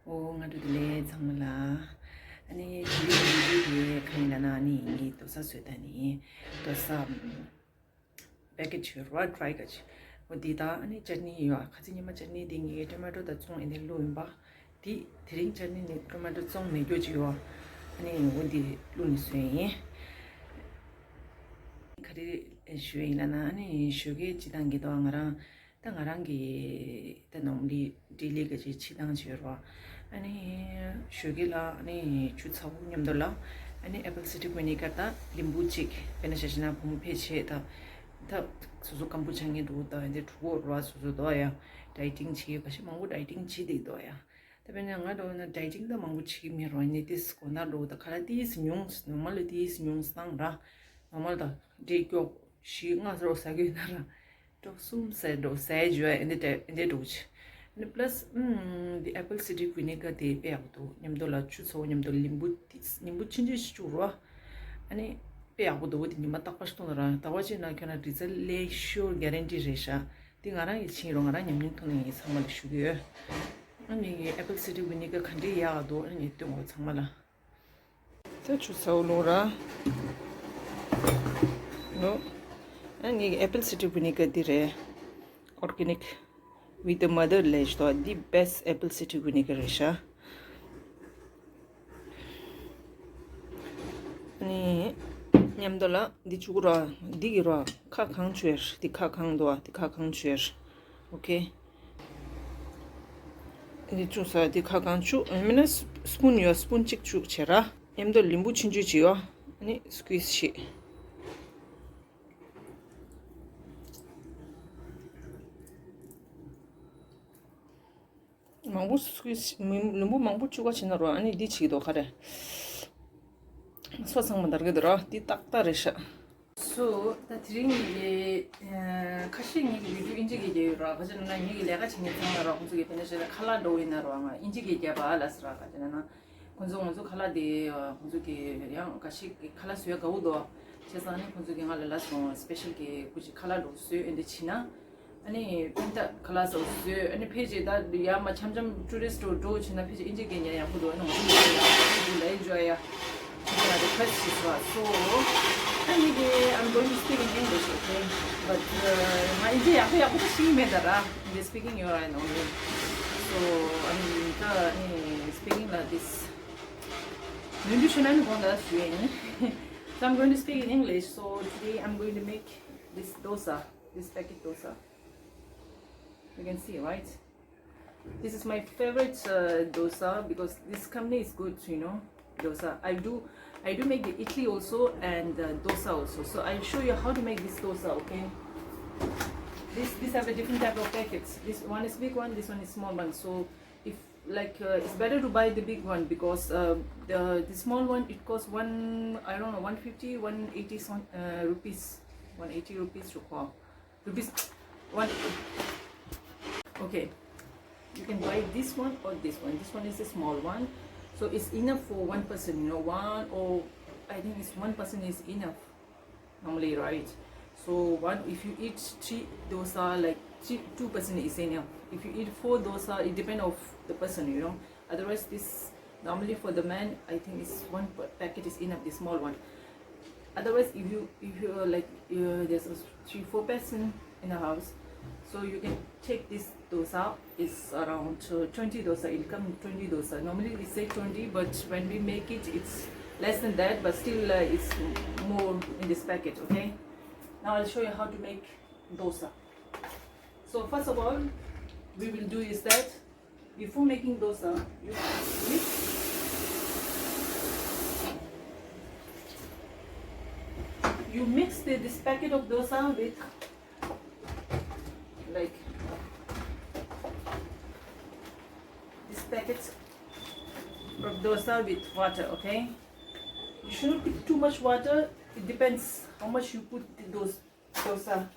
ngadu dile zamla ani chili khailana ni dosa swetani dosa package ro try gachi odita ani chutney yo khajini ma chutney dingi tomato da chung ene loimba di thiring chutney ni tomato chung me gyoji yo ani odi luni swe khari shweilana ani shuge chidangi do ngara ta ngarangi ta nomli dili gaji chidang jiro ani shugila ani chutsabu nyamdola ani apple city vinegar ta limbu chik penashashina pum peche ta suzu kambuchangi do ta inde thuo ro suzu do ya dieting chi kashi mangu dieting chi de do ya ta benya nga do na dieting da mangu chi mi ro ni this ko na do ta khala dis nyungs normal dis nyungs tang ra normal da de kyo shi nga ro sa ge na ra to sum se do se jo inde do and plus the apple cider vinegar de pe do nyamdo la chu so nyamdo limbu chinji churo ani pe do di ma tak pas to ra tawaji na kana result le sure guarantee resha tingara ichi ro ngara nyamni to ni samal shuge ani apple cider vinegar khande ya do ani to mo chamala ta chu so lo ra no ani apple cider vinegar dire organic with the mother ledge to the best apple cider vinegar resha ani nyamdola di chugura digira kha khang chwer di kha khang do di kha khang chwer okay di chusa di kha khang chu mina spoon chik chu chera emdo limbu chinju jiyo ani squeeze shi 망고 스퀴스 너무 망고 추가 지나로 아니 디 치기도 가래 소상만 다르게 들어 디 딱다르샤 so the drink 이 카싱이 비주 인지기제라 가지는 나 이게 내가 챙겼잖아라 공수기 변해서 칼라도 있나로 아마 인지기제 바라스라 가지는 건조 칼라디 공수기 양 가시 칼라 수야 가우도 세상에 공수기 할라서 스페셜기 굳이 칼라도 수 인데 치나 아니 펜타 클래스 오스 아니 페이지다 야마 참점 투리스트 도 지나 페이지 인지게냐 야고도 너무 좋아요. enjoy the practice so 아니 이게 I'm going to speak in English okay but 마 이제 약간 심해더라 이제 speaking your I know so I'm speaking like this nutritional 건가 주행 so I'm going to speak in English so today I'm going to make this dosa this packet dosa. You can see, right? This is my favorite dosa because this company is good, you know. Dosa. I do make the idli also and dosa also. So I'll show you how to make this dosa. Okay. These have a different type of packets. This one is big one. This one is small one. So if like it's better to buy the big one because the small one it costs 150, 180 rupees, 180 rupees rupees 180. Okay, you can buy this one or this one. This one is a small one, so it's enough for one person. You know, one or I think it's one person is enough normally, right? So if you eat 3 dosa, like 2 person is enough. If you eat 4 dosa, it depends of the person, you know. Otherwise, this normally for the man, I think it's 1 packet is enough. The small one. Otherwise, if you like there's 3-4 person in the house. So you can take this dosa is around 20 dosa. It'll come 20 dosa. Normally we say 20, but when we make it, it's less than that. But still, it's more in this packet. Okay. Now I'll show you how to make dosa. So first of all, we will do is that before making dosa, you mix this packet of dosa with like this packets of dosa with water, okay? You shouldn't put too much water. It depends how much you put those dosa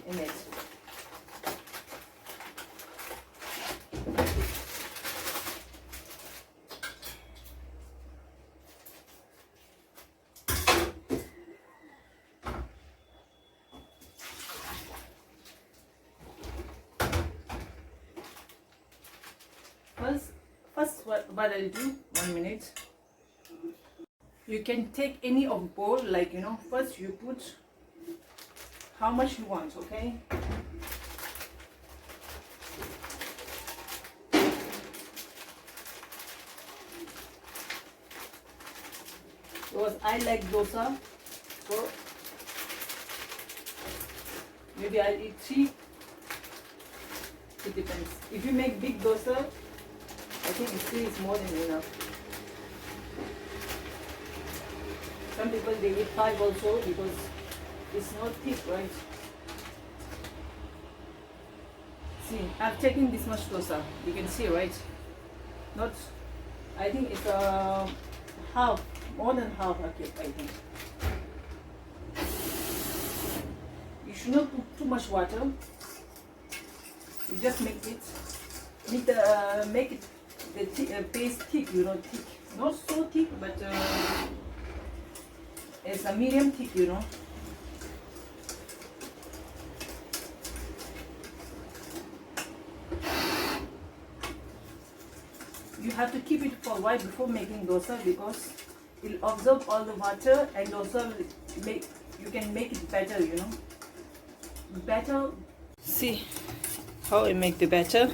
in it. First what I'll do. 1 minute. You can take any of bowl, like first you put how much you want, okay? Because I like dosa, so maybe I'll eat 3. It depends. If you make big dosa, I think 3 is more than enough. Some people they eat 5 also because it's not thick, right? See, I've taken this much dosa. You can see, right? Not, I think it's half, more than half. Okay, I think. You should not put too much water. You just make it, make it the paste thick, thick. Not so thick, but it's a medium thick, You have to keep it for a while before making dosa because it will absorb all the water and also you can make it better, Better. See how I make the batter.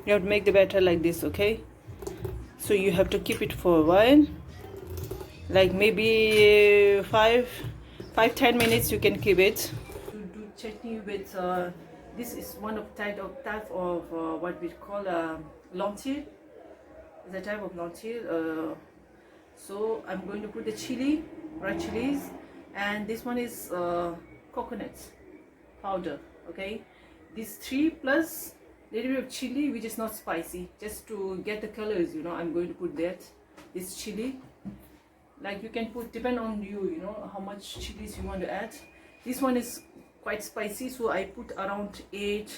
You have to make the batter like this, okay? So you have to keep it for a while, like maybe 5-10 minutes. You can keep it. To do chutney with this is one of type of what we call lentil. It's a type of lentil. So I'm going to put the chili, red chilies, and this one is coconut powder. Okay, these 3 plus little bit of chili, which is not spicy, just to get the colors. I'm going to put this chili. Like you can put, depend on you. How much chilies you want to add. This one is quite spicy, so I put around 8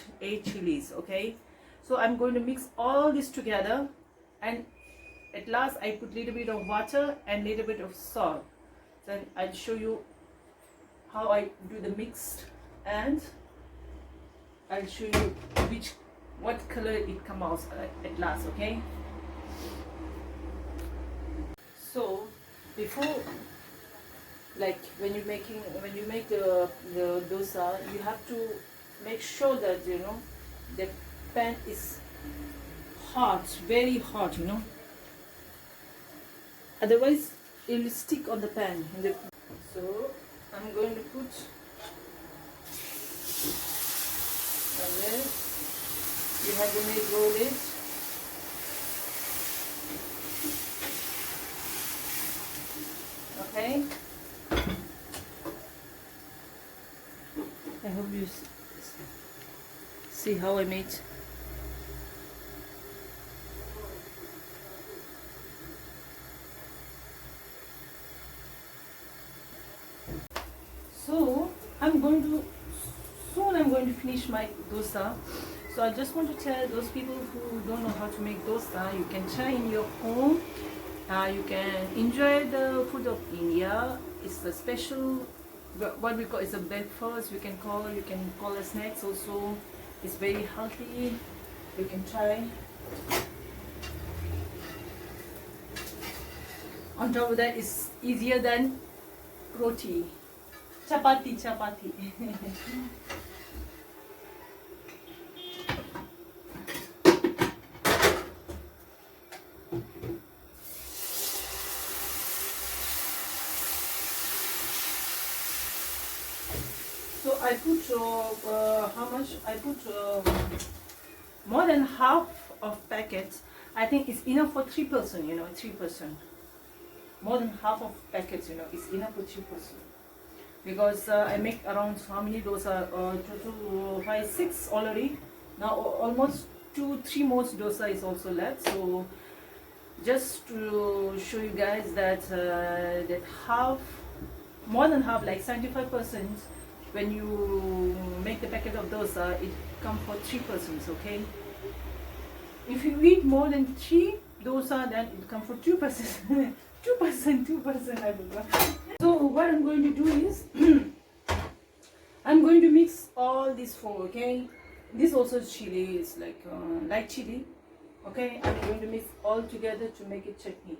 chilies. Okay, so I'm going to mix all this together, and at last I put little bit of water and little bit of salt. Then I'll show you how I do the mix, and I'll show you what color it comes out at last. Okay, so before, like when you make the dosa, you have to make sure that the pan is hot, very hot, otherwise it will stick on the pan. So I'm going to put this. You have to roll it. Okay. I hope you see how I made. So I'm going to finish my dosa. So I just want to tell those people who don't know how to make dosa, you can try in your home. You can enjoy the food of India. It's a special, what we call, it's a breakfast. You can call it snacks also. It's very healthy. You can try. On top of that, it's easier than roti. Chapati. So I put how much? I put more than half of packets. I think it's enough for 3 person. 3 person. More than half of packets. It's enough for 3 person. Because I make around how many dosa? 2, 5, 6 already. Now almost 2-3 more dosa is also left. So just to show you guys that more than half, like 75%. When you make the packet of dosa, it comes for 3 persons, okay? If you eat more than 3 dosa, then it comes for 2%. 2%, I forgot. So what I'm going to do is, I'm going to mix all these four, okay? This also chili is like light chili, okay? I'm going to mix all together to make it chutney.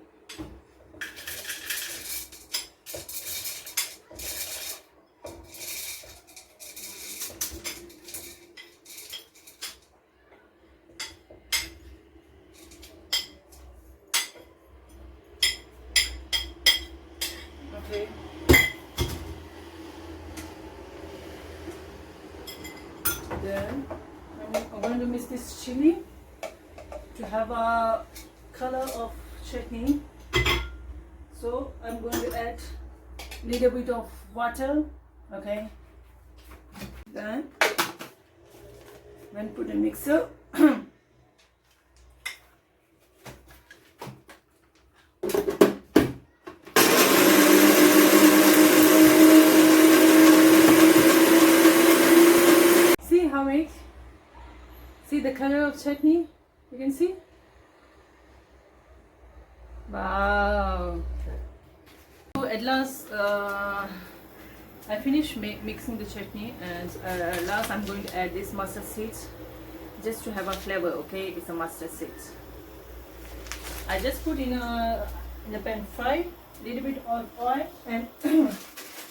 Okay. Then I'm going to mix this chili to have a color of chutney. So I'm going to add a little bit of water, okay? Then put the mixer. See the color of chutney? You can see? Wow! So at last, I finished mixing the chutney, and last I'm going to add this mustard seeds just to have a flavor. Okay, it's a mustard seeds. I just put in a pan, fry little bit of oil, and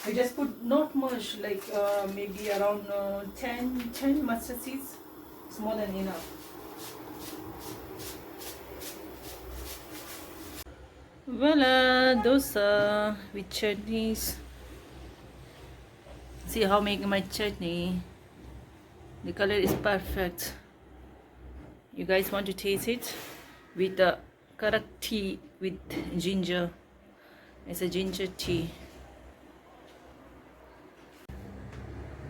I just put not much, like maybe around 10 mustard seeds. It's more than enough. Voila, dosa with chutneys. See how I make my chutney. The color is perfect. You guys want to taste it with the karak tea with ginger. It's a ginger tea.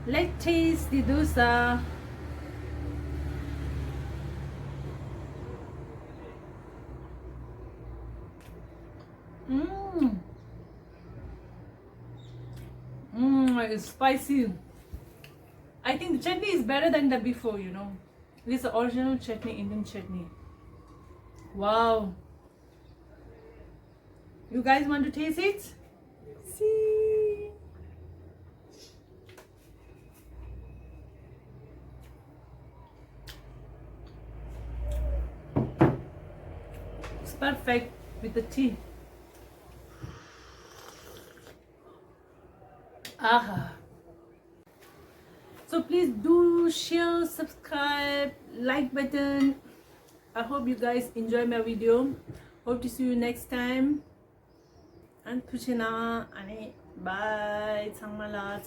Let's taste the dosa. It's spicy. I think the chutney is better than the before, you know. This is the original chutney, Indian chutney. Wow. You guys want to taste it? See. It's perfect with the tea. Aha. So please do share, subscribe, like button. I hope you guys enjoy my video. Hope to see you next time. And Puchina, bye. Tsangmala,